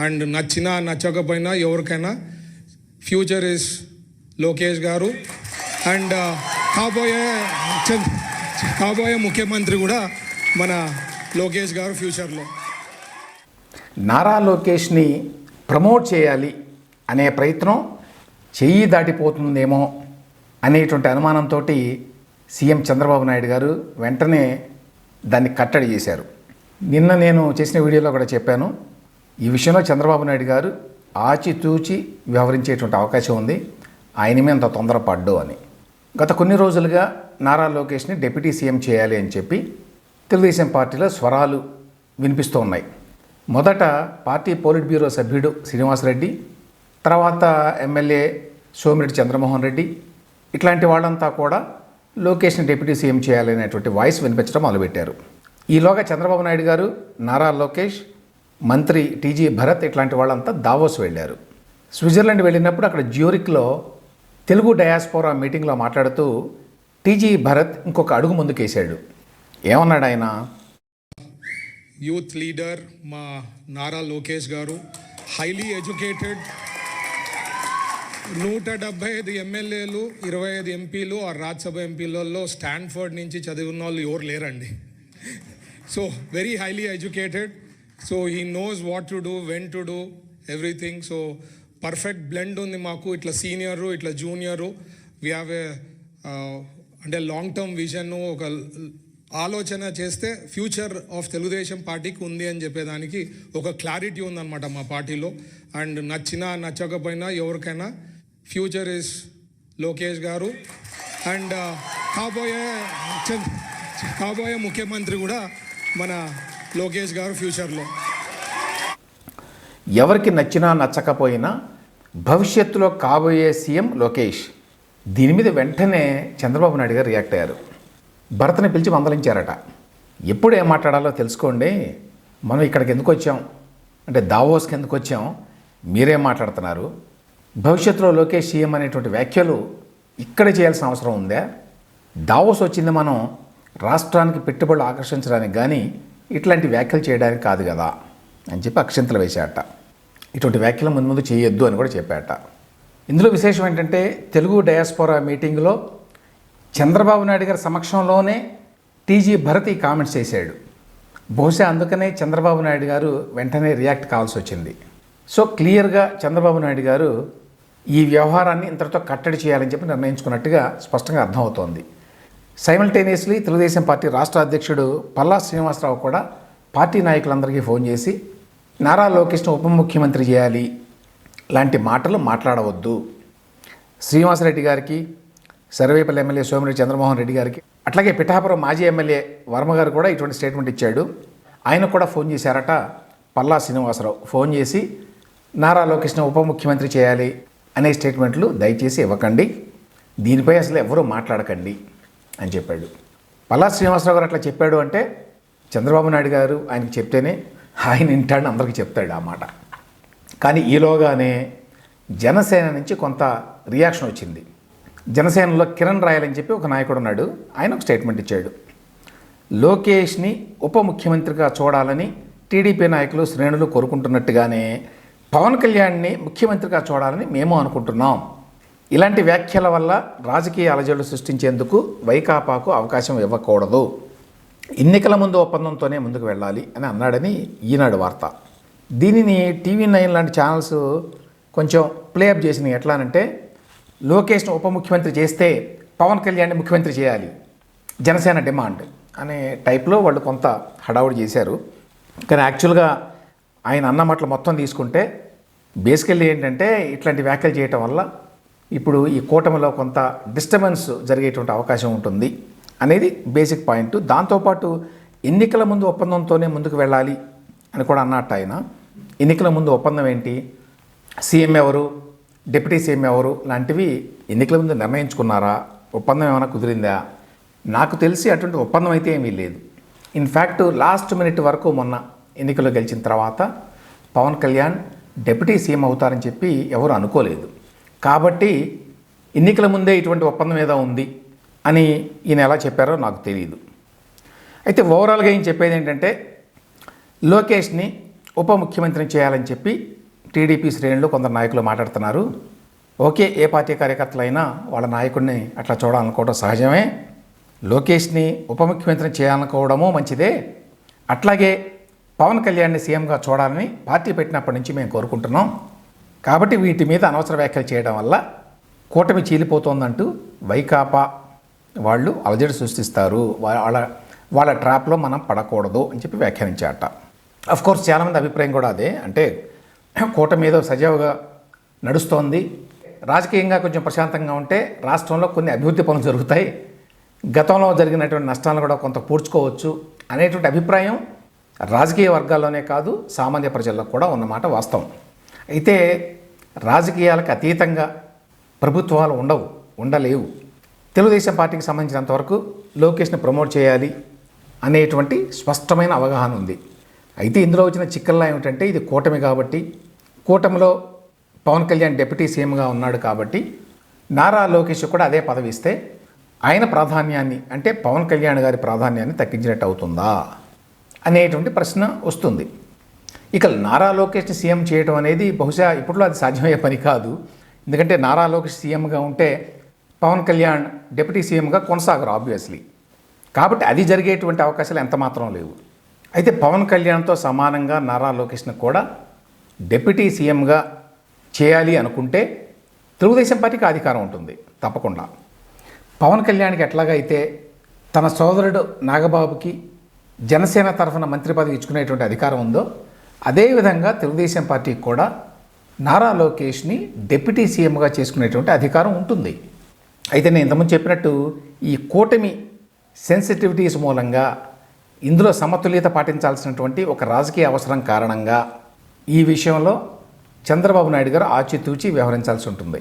And నచ్చినా నచ్చకపోయినా ఎవరికైనా ఫ్యూచర్ ఇస్ లోకేష్ గారు. అండ్ కాబోయే ముఖ్యమంత్రి కూడా మన లోకేష్ గారు ఫ్యూచర్లో. నారా లోకేష్ని ప్రమోట్ చేయాలి అనే ప్రయత్నం చెయ్యి దాటిపోతుందేమో అనేటువంటి అనుమానంతో సీఎం చంద్రబాబు నాయుడు గారు వెంటనే దాన్ని కట్టడి చేశారు. నిన్న నేను చేసిన వీడియోలో కూడా చెప్పాను, ఈ విషయంలో చంద్రబాబు నాయుడు గారు ఆచితూచి వ్యవహరించేటువంటి అవకాశం ఉంది, ఆయన మీద అంత తొందరపడ్డు అని. గత కొన్ని రోజులుగా నారా లోకేష్ని డిప్యూటీ సీఎం చేయాలి అని చెప్పి తెలుగుదేశం పార్టీలో స్వరాలు వినిపిస్తూ ఉన్నాయి. మొదట పార్టీ పోలిట్ బ్యూరో సభ్యుడు శ్రీనివాసరెడ్డి, తర్వాత ఎమ్మెల్యే సోమిరెడ్డి చంద్రమోహన్ రెడ్డి, ఇట్లాంటి వాళ్ళంతా కూడా లోకేష్ని డిప్యూటీ సీఎం చేయాలనేటువంటి వాయిస్ వినిపించడం మొదలుపెట్టారు. ఈలోగా చంద్రబాబు నాయుడు గారు, నారా లోకేష్, మంత్రి టీజీ భరత్ ఇట్లాంటి వాళ్ళంతా దావోస్ వెళ్ళారు. స్విట్జర్లాండ్ వెళ్ళినప్పుడు అక్కడ జ్యూరిక్లో తెలుగు డయాస్పోరా మీటింగ్లో మాట్లాడుతూ టీజీ భరత్ ఇంకొక అడుగు ముందుకేశాడు. ఏమన్నాడు ఆయన? యూత్ లీడర్ మా నారా లోకేష్ గారు హైలీ ఎడ్యుకేటెడ్, 175 ఎమ్మెల్యేలు, 25 ఎంపీలు ఆ రాజ్యసభ ఎంపీలలో స్టాన్ఫర్డ్ నుంచి చదివిన వాళ్ళు ఎవరు లేరండి. So very highly educated, so he knows what to do, when to do everything. So perfect blend ఉంది మాకు, ఇట్లా సీనియరు ఇట్లా జూనియరు. వీ హ్యావ్ ఏ అంటే లాంగ్ టర్మ్ విజన్, ఒక ఆలోచన చేస్తే ఫ్యూచర్ ఆఫ్ తెలుగుదేశం పార్టీకి ఉంది అని చెప్పేదానికి ఒక క్లారిటీ ఉందన్నమాట మా పార్టీలో. అండ్ నచ్చినా నచ్చకపోయినా ఎవరికైనా ఫ్యూచర్ ఇస్ లోకేష్ గారు. అండ్ కాబోయే ముఖ్యమంత్రి కూడా మన లోకేష్ గారు ఫ్యూచర్లో. ఎవరికి నచ్చినా నచ్చకపోయినా భవిష్యత్తులో కాబోయే సీఎం లోకేష్. దీని మీద వెంటనే చంద్రబాబు నాయుడు గారు రియాక్ట్ అయ్యారు. భరత్ని పిలిచి మందలించారట. ఎప్పుడు ఏం మాట్లాడాలో తెలుసుకోండి, మనం ఇక్కడికి ఎందుకు వచ్చాం అంటే దావోస్కి ఎందుకు వచ్చాం, మీరేం మాట్లాడుతున్నారు, భవిష్యత్తులో లోకేష్ సీఎం అనేటువంటి వ్యాఖ్యలు ఇక్కడ చేయాల్సిన అవసరం ఉందా? దావోస్ వచ్చింది మనం రాష్ట్రానికి పెట్టుబడులు ఆకర్షించడానికి కానీ ఇట్లాంటి వ్యాఖ్యలు చేయడానికి కాదు కదా అని చెప్పి అక్షంతలు వేశాట. ఇటువంటి వ్యాఖ్యలు ముందు చేయొద్దు అని కూడా చెప్పాట. ఇందులో విశేషం ఏంటంటే తెలుగు డయాస్పోరా మీటింగ్లో చంద్రబాబు నాయుడు గారి సమక్షంలోనే టీజీ భరత్ ఈ కామెంట్స్ చేశాడు. బహుశా అందుకనే చంద్రబాబు నాయుడు గారు వెంటనే రియాక్ట్ కావాల్సి వచ్చింది. సో క్లియర్గా చంద్రబాబు నాయుడు గారు ఈ వ్యవహారాన్ని ఇంతటితో కట్టడి చేయాలని చెప్పి నిర్ణయించుకున్నట్టుగా స్పష్టంగా అర్థమవుతోంది. సైమల్టేనియస్లీ తెలుగుదేశం పార్టీ రాష్ట్ర అధ్యక్షుడు పల్లా శ్రీనివాసరావు కూడా పార్టీ నాయకులందరికీ ఫోన్ చేసి నారా లోకేష్ను ఉప ముఖ్యమంత్రి చేయాలి లాంటి మాటలు మాట్లాడవద్దు, శ్రీనివాసరెడ్డి గారికి, సర్వేపల్లి ఎమ్మెల్యే సోమిరెడ్డి చంద్రమోహన్ రెడ్డి గారికి, అట్లాగే పిఠాపురం మాజీ ఎమ్మెల్యే వర్మ గారు కూడా ఇటువంటి స్టేట్మెంట్ ఇచ్చాడు. ఆయన కూడా ఫోన్ చేశారట. పల్లా శ్రీనివాసరావు ఫోన్ చేసి నారా లోకేష్ను ఉప ముఖ్యమంత్రి చేయాలి అనే స్టేట్మెంట్లు దయచేసి ఇవ్వకండి, దీనిపై అసలు ఎవరూ మాట్లాడకండి అని చెప్పాడు. పల్లా శ్రీనివాసరావు గారు అట్లా చెప్పాడు అంటే చంద్రబాబు నాయుడు గారు ఆయనకి చెప్తేనే ఆయన వింటాడని అందరికీ చెప్తాడు ఆ మాట. కానీ ఈలోగానే జనసేన నుంచి కొంత రియాక్షన్ వచ్చింది. జనసేనలో కిరణ్ రాయల్ అని చెప్పి ఒక నాయకుడు ఉన్నాడు, ఆయన ఒక స్టేట్మెంట్ ఇచ్చాడు. లోకేష్ని ఉప ముఖ్యమంత్రిగా చూడాలని టీడీపీ నాయకులు శ్రేణులు కోరుకుంటున్నట్టుగానే పవన్ కళ్యాణ్ని ముఖ్యమంత్రిగా చూడాలని మేము అనుకుంటున్నాం. ఇలాంటి వ్యాఖ్యల వల్ల రాజకీయ అలజడులు సృష్టించేందుకు వైకాపాకు అవకాశం ఇవ్వకూడదు, ఎన్నికల ముందు ఒప్పందంతోనే ముందుకు వెళ్ళాలి అని అన్నాడని ఈనాడు వార్త. దీనిని TV9 లాంటి ఛానల్స్ కొంచెం ప్లేఅప్ చేసినాయి. ఎట్లా అంటే లోకేష్ను ఉప ముఖ్యమంత్రి చేస్తే పవన్ కళ్యాణ్ని ముఖ్యమంత్రి చేయాలి, జనసేన డిమాండ్ అనే టైప్లో వాళ్ళు కొంత హడావుడి చేశారు. కానీ యాక్చువల్గా ఆయన అన్న మాటలు మొత్తం తీసుకుంటే బేసికల్లీ ఏంటంటే ఇట్లాంటి వ్యాఖ్యలు చేయటం వల్ల ఇప్పుడు ఈ కూటమిలో కొంత డిస్టర్బెన్స్ జరిగేటువంటి అవకాశం ఉంటుంది అనేది బేసిక్ పాయింట్. దాంతోపాటు ఎన్నికల ముందు ఒప్పందంతోనే ముందుకు వెళ్ళాలి అని కూడా అన్నట్టు ఆయన. ఎన్నికల ముందు ఒప్పందం ఏంటి, సీఎం ఎవరు, డిప్యూటీ సీఎం ఎవరు లాంటివి ఎన్నికల ముందు నిర్ణయించుకున్నారా, ఒప్పందం ఏమైనా కుదిరిందా? నాకు తెలిసి అటువంటి ఒప్పందం అయితే ఏమీ లేదు. ఇన్ఫ్యాక్ట్ లాస్ట్ మినిట్ వరకు మొన్న ఎన్నికల్లో గెలిచిన తర్వాత పవన్ కళ్యాణ్ డిప్యూటీ సీఎం అవుతారని చెప్పి ఎవరు అనుకోలేదు. కాబట్టి ఎన్నికల ముందే ఇటువంటి ఒప్పందం ఏదో ఉంది అని ఈయన ఎలా చెప్పారో నాకు తెలియదు. అయితే ఓవరాల్గా ఈయన చెప్పేది ఏంటంటే లోకేష్ని ఉప ముఖ్యమంత్రిని చేయాలని చెప్పి టీడీపీ శ్రేణులు కొందరు నాయకులు మాట్లాడుతున్నారు. ఓకే, ఏ పార్టీ కార్యకర్తలైనా వాళ్ళ నాయకుడిని అట్లా చూడాలనుకోవడం సహజమే. లోకేష్ని ఉప ముఖ్యమంత్రిని చేయాలనుకోవడము మంచిదే. అట్లాగే పవన్ కళ్యాణ్ని సీఎంగా చూడాలని పార్టీ పెట్టినప్పటి నుంచి మేము కోరుకుంటున్నాం. కాబట్టి వీటి మీద అనవసర వ్యాఖ్యలు చేయడం వల్ల కూటమి చీలిపోతోందంటూ వైకాపా వాళ్ళు అలజడి సృష్టిస్తారు, వాళ్ళ ట్రాప్లో మనం పడకూడదు అని చెప్పి వ్యాఖ్యానించారట. కోర్స్ చాలామంది అభిప్రాయం కూడా అదే. అంటే కూటమి ఏదో సజావుగా నడుస్తోంది, రాజకీయంగా కొంచెం ప్రశాంతంగా ఉంటే రాష్ట్రంలో కొన్ని అభివృద్ధి పనులు జరుగుతాయి, గతంలో జరిగినటువంటి నష్టాలను కూడా కొంత పూడ్చుకోవచ్చు అనేటువంటి అభిప్రాయం రాజకీయ వర్గాల్లోనే కాదు సామాన్య ప్రజల్లో కూడా ఉన్నమాట వాస్తవం. అయితే రాజకీయాలకు అతీతంగా ప్రభుత్వాలు ఉండలేవు. తెలుగుదేశం పార్టీకి సంబంధించినంతవరకు లోకేష్ని ప్రమోట్ చేయాలి అనేటువంటి స్పష్టమైన అవగాహన ఉంది. అయితే ఇందులో వచ్చిన చిక్కల్లా ఏమిటంటే ఇది కూటమి కాబట్టి, కూటమిలో పవన్ కళ్యాణ్ డిప్యూటీ సీఎంగా ఉన్నాడు కాబట్టి నారా లోకేష్ కూడా అదే పదవి ఇస్తే ఆయన ప్రాధాన్యాన్ని, అంటే పవన్ కళ్యాణ్ గారి ప్రాధాన్యాన్ని తగ్గించినట్టు అవుతుందా అనేటువంటి ప్రశ్న వస్తుంది. ఇక నారా లోకేష్ని సీఎం చేయడం అనేది బహుశా ఇప్పట్లో అది సాధ్యమయ్యే పని కాదు. ఎందుకంటే నారా లోకేష్ సీఎంగా ఉంటే పవన్ కళ్యాణ్ డిప్యూటీ సీఎంగా కొనసాగరు ఆబ్వియస్లీ. కాబట్టి అది జరిగేటువంటి అవకాశాలు ఎంత మాత్రం లేవు. అయితే పవన్ కళ్యాణ్తో సమానంగా నారా లోకేష్ని కూడా డిప్యూటీ సీఎంగా చేయాలి అనుకుంటే తెలుగుదేశం పార్టీకి అధికారం ఉంటుంది తప్పకుండా. పవన్ కళ్యాణ్కి ఎట్లాగైతే తన సోదరుడు నాగబాబుకి జనసేన తరఫున మంత్రి పదవి ఇచ్చుకునేటువంటి అధికారం ఉందో, అదేవిధంగా తెలుగుదేశం పార్టీకి కూడా నారా లోకేష్ని డిప్యూటీ సీఎంగా చేసుకునేటువంటి అధికారం ఉంటుంది. అయితే నేను ఇంతకుముందు చెప్పినట్టు ఈ కూటమి సెన్సిటివిటీస్ మూలంగా ఇందులో సమతుల్యత పాటించాల్సినటువంటి ఒక రాజకీయ అవసరం కారణంగా ఈ విషయంలో చంద్రబాబు నాయుడు గారు ఆచితూచి వ్యవహరించాల్సి ఉంటుంది.